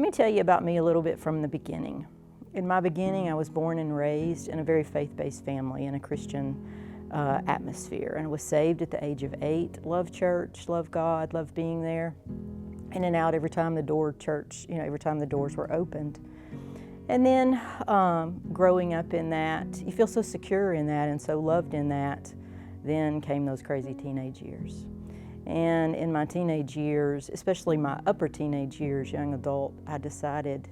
me tell you about me a little bit from the beginning. In my beginning, I was born and raised in a very faith-based family in a Christian atmosphere, and was saved at the age of 8. Loved church, loved God, loved being there, in and out every time the every time the doors were opened. And then growing up in that, you feel so secure in that and so loved in that. Then came those crazy teenage years. And in my teenage years, especially my upper teenage years, young adult, I decided,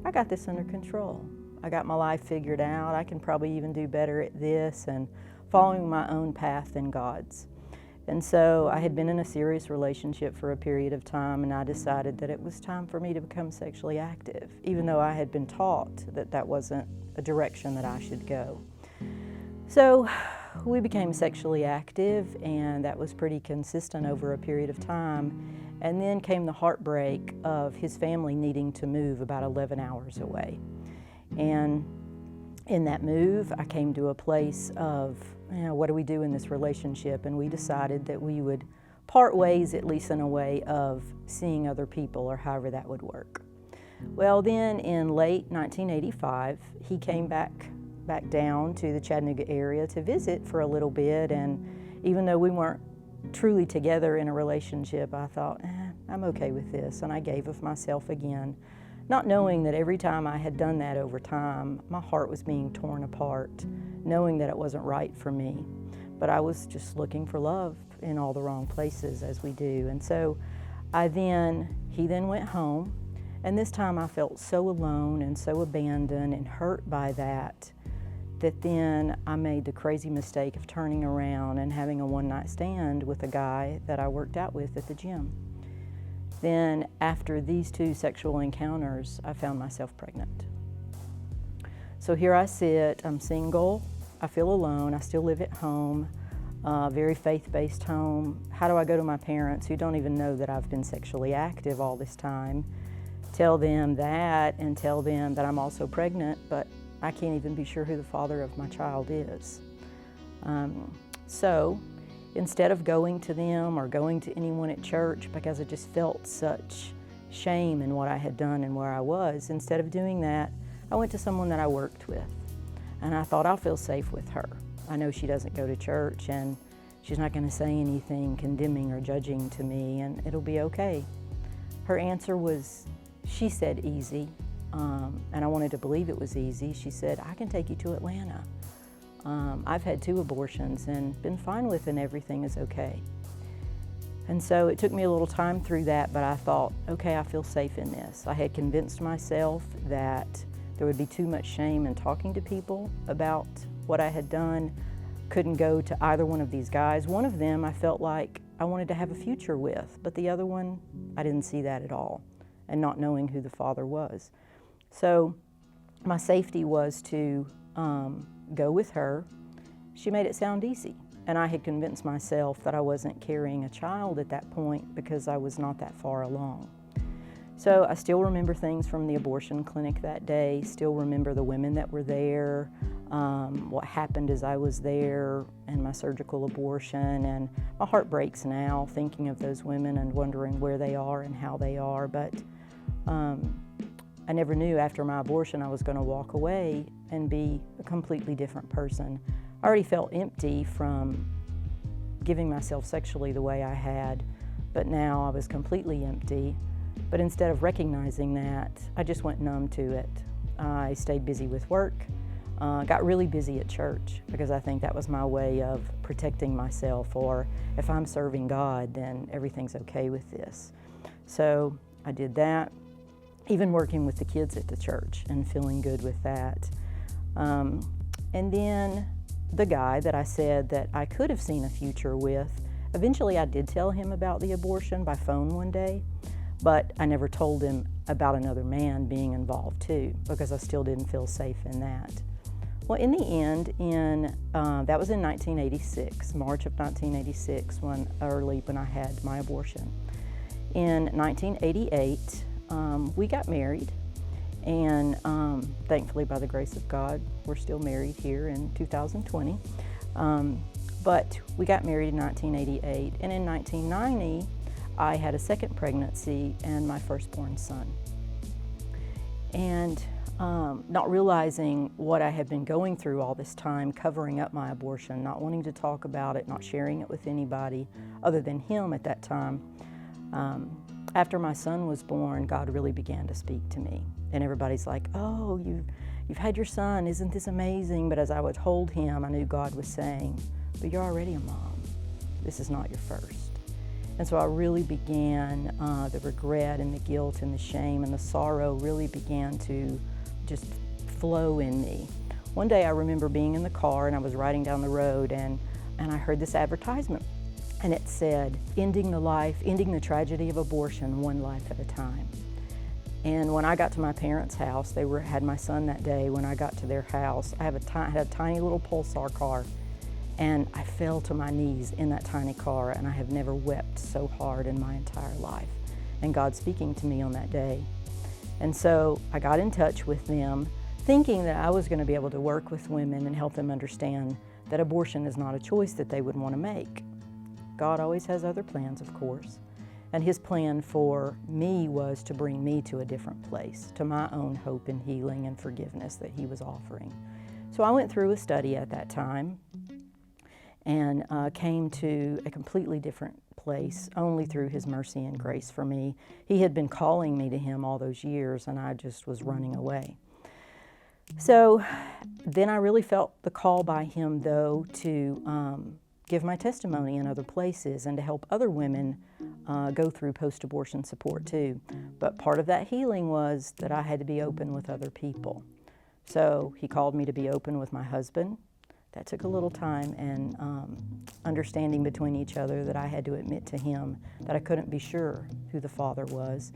I got this under control. I got my life figured out. I can probably even do better at this, and following my own path than God's. And so I had been in a serious relationship for a period of time, and I decided that it was time for me to become sexually active, even though I had been taught that that wasn't a direction that I should go. So we became sexually active, and that was pretty consistent over a period of time. And then came the heartbreak of his family needing to move about 11 hours away. And in that move, I came to a place of, what do we do in this relationship? And we decided that we would part ways, at least in a way of seeing other people, or however that would work. Well, then in late 1985, he came back down to the Chattanooga area to visit for a little bit. And even though we weren't truly together in a relationship, I thought, I'm okay with this. And I gave of myself again, not knowing that every time I had done that over time, my heart was being torn apart, knowing that it wasn't right for me. But I was just looking for love in all the wrong places, as we do. And so he then went home, and this time I felt so alone and so abandoned and hurt by that then I made the crazy mistake of turning around and having a one-night stand with a guy that I worked out with at the gym. Then after these 2 sexual encounters, I found myself pregnant. So here I sit, I'm single, I feel alone, I still live at home, very faith-based home. How do I go to my parents, who don't even know that I've been sexually active all this time, tell them that, and tell them that I'm also pregnant, but I can't even be sure who the father of my child is. So instead of going to them or going to anyone at church, because I just felt such shame in what I had done and where I was, instead of doing that, I went to someone that I worked with. And I thought, I'll feel safe with her. I know she doesn't go to church, and she's not going to say anything condemning or judging to me, and it'll be okay. Her answer was, she said easy. And I wanted to believe it was easy. She said, I can take you to Atlanta. I've had 2 abortions and been fine with it, and everything is okay. And so it took me a little time through that, but I thought, okay, I feel safe in this. I had convinced myself that there would be too much shame in talking to people about what I had done. Couldn't go to either one of these guys. One of them I felt like I wanted to have a future with, but the other one, I didn't see that at all, and not knowing who the father was. So my safety was to go with her. She made it sound easy, and I had convinced myself that I wasn't carrying a child at that point because I was not that far along. So I still remember things from the abortion clinic that day, still remember the women that were there, what happened as I was there, and my surgical abortion, and my heart breaks now thinking of those women and wondering where they are and how they are. But I never knew after my abortion I was going to walk away and be a completely different person. I already felt empty from giving myself sexually the way I had, but now I was completely empty. But instead of recognizing that, I just went numb to it. I stayed busy with work, got really busy at church, because I think that was my way of protecting myself, or if I'm serving God, then everything's okay with this. So I did that. Even working with the kids at the church and feeling good with that. And then the guy that I said that I could have seen a future with, eventually I did tell him about the abortion by phone one day, but I never told him about another man being involved too, because I still didn't feel safe in that. Well, in the end, that was in 1986, March of 1986, when I had my abortion. In 1988, we got married, and thankfully, by the grace of God, we're still married here in 2020. But we got married in 1988, and in 1990, I had a second pregnancy and my firstborn son. And not realizing what I had been going through all this time, covering up my abortion, not wanting to talk about it, not sharing it with anybody other than him at that time. After my son was born, God really began to speak to me. And everybody's like, oh, you've had your son, isn't this amazing? But as I would hold him, I knew God was saying, but you're already a mom. This is not your first. And so I really began, the regret and the guilt and the shame and the sorrow really began to just flow in me. One day I remember being in the car and I was riding down the road and I heard this advertisement. And it said, ending the tragedy of abortion one life at a time. And when I got to my parents' house, they had my son that day. When I got to their house, I had a tiny little Pulsar car, and I fell to my knees in that tiny car, and I have never wept so hard in my entire life. And God speaking to me on that day. And so I got in touch with them, thinking that I was going to be able to work with women and help them understand that abortion is not a choice that they would want to make. God always has other plans, of course. And his plan for me was to bring me to a different place, to my own hope and healing and forgiveness that he was offering. So I went through a study at that time and came to a completely different place, only through his mercy and grace for me. He had been calling me to him all those years, and I just was running away. So then I really felt the call by him, though, to give my testimony in other places and to help other women go through post-abortion support too. But part of that healing was that I had to be open with other people. So he called me to be open with my husband. That took a little time and understanding between each other that I had to admit to him that I couldn't be sure who the father was.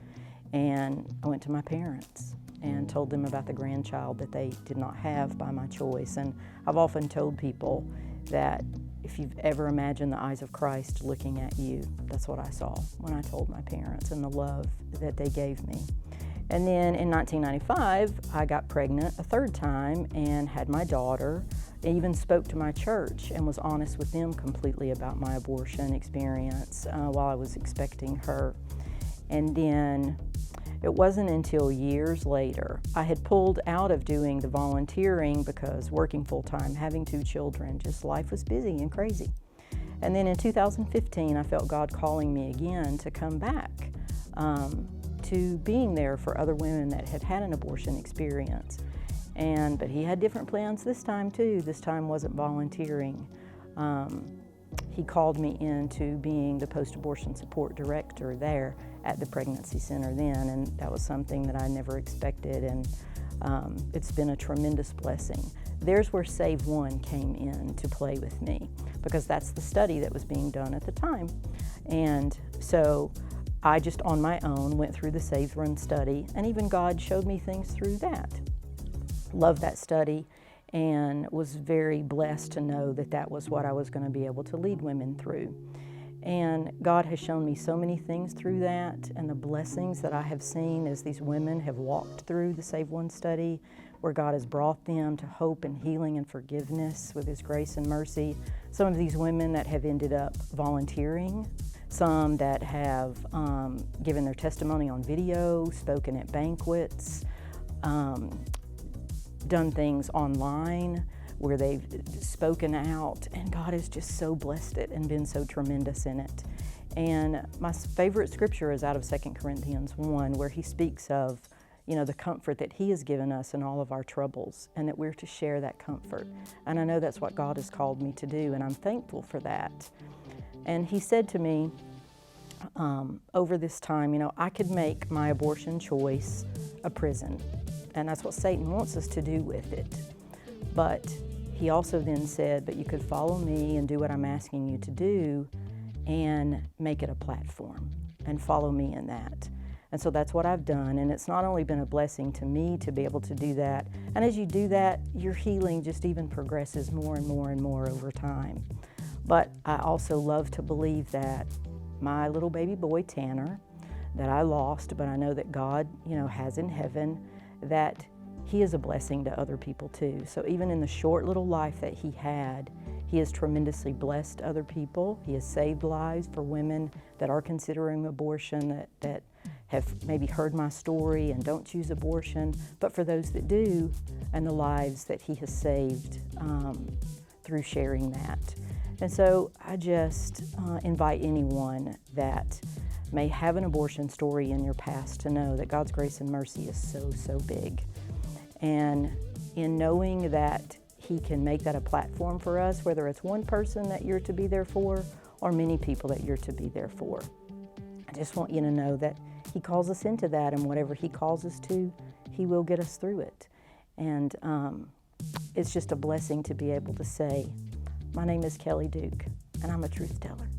And I went to my parents and told them about the grandchild that they did not have by my choice. And I've often told people that if you've ever imagined the eyes of Christ looking at you, that's what I saw when I told my parents and the love that they gave me. And then in 1995, I got pregnant a third time and had my daughter. I even spoke to my church and was honest with them completely about my abortion experience while I was expecting her. And then it wasn't until years later, I had pulled out of doing the volunteering because working full-time, having 2 children, just life was busy and crazy. And then in 2015, I felt God calling me again to come back to being there for other women that had had an abortion experience. But he had different plans this time too. This time wasn't volunteering. He called me into being the post-abortion support director there at the pregnancy center then, and that was something that I never expected, and it's been a tremendous blessing. There's where SaveOne came in to play with me, because that's the study that was being done at the time. And so I just on my own went through the SaveOne study, and even God showed me things through that. Loved that study and was very blessed to know that that was what I was going to be able to lead women through. And God has shown me so many things through that, and the blessings that I have seen as these women have walked through the SaveOne study, where God has brought them to hope and healing and forgiveness with his grace and mercy. Some of these women that have ended up volunteering, some that have given their testimony on video, spoken at banquets, done things online where they've spoken out, and God has just so blessed it and been so tremendous in it. And my favorite scripture is out of 2 Corinthians 1, where he speaks of, the comfort that he has given us in all of our troubles, and that we're to share that comfort. And I know that's what God has called me to do, and I'm thankful for that. And he said to me over this time, I could make my abortion choice a prison. And that's what Satan wants us to do with it. But he also then said, but you could follow me and do what I'm asking you to do and make it a platform and follow me in that. And so that's what I've done. And it's not only been a blessing to me to be able to do that, and as you do that, your healing just even progresses more and more and more over time. But I also love to believe that my little baby boy, Tanner, that I lost, but I know that God, has in heaven, that he is a blessing to other people too. So even in the short little life that he had, he has tremendously blessed other people. He has saved lives for women that are considering abortion, that have maybe heard my story and don't choose abortion, but for those that do, and the lives that he has saved through sharing that. And so I just invite anyone that may have an abortion story in your past to know that God's grace and mercy is so, so big. And in knowing that he can make that a platform for us, whether it's one person that you're to be there for or many people that you're to be there for. I just want you to know that he calls us into that, and whatever he calls us to, he will get us through it. And it's just a blessing to be able to say, my name is Kellye Duke, and I'm a truth teller.